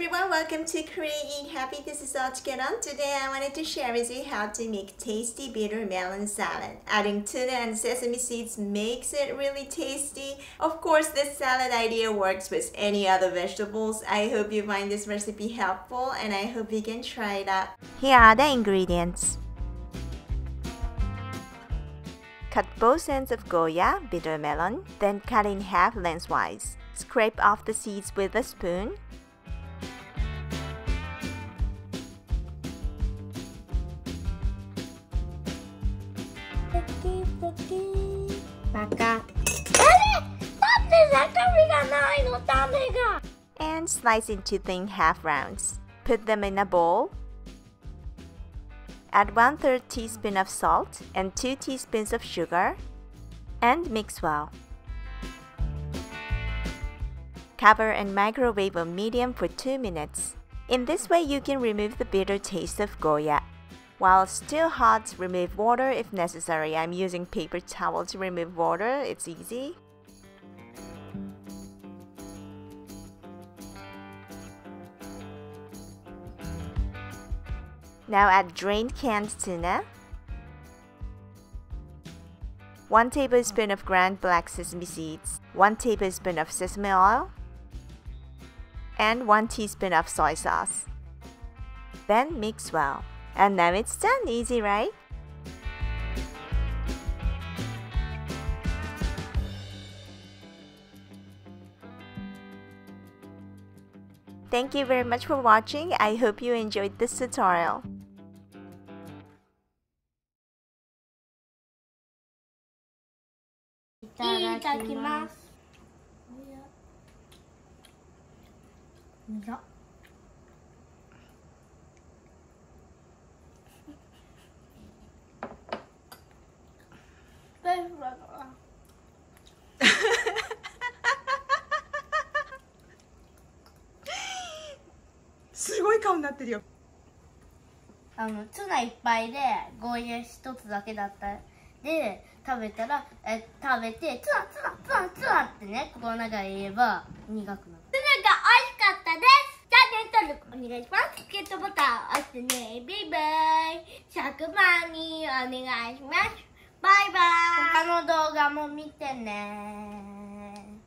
everyone, welcome to Korea Eat Happy. This is OCHIKERON. Today I wanted to share with you how to make tasty bitter melon salad. Adding tuna and sesame seeds makes it really tasty. Of course, this salad idea works with any other vegetables. I hope you find this recipe helpful and I hope you can try it out. Here are the ingredients. Cut both ends of Goya, bitter melon, then cut in half lengthwise. Scrape off the seeds with a spoon. And slice into thin half rounds. Put them in a bowl. Add 1/3 teaspoon of salt and 2 teaspoons of sugar and mix well. Cover and microwave on medium for 2 minutes. In this way, you can remove the bitter taste of Goya. While still hot, remove water if necessary. I'm using paper towel to remove water. It's easy. Now add drained canned tuna, 1 tablespoon of ground black sesame seeds, 1 tablespoon of sesame oil, and 1 teaspoon of soy sauce. Then mix well. And now it's done. Easy, right? Thank you very much for watching. I hope you enjoyed this tutorial. Itadakimasu.すごい顔になってるよ。ツナいっぱいでゴーヤ一つだけだったで食べたら食べてツナってねここの中で言えば苦くなる。ツナが美味しかったです。チャンネル登録お願いします。チケットボタン押してね。バイバイ。100万人お願いします。バイバイ。他の動画も見てね。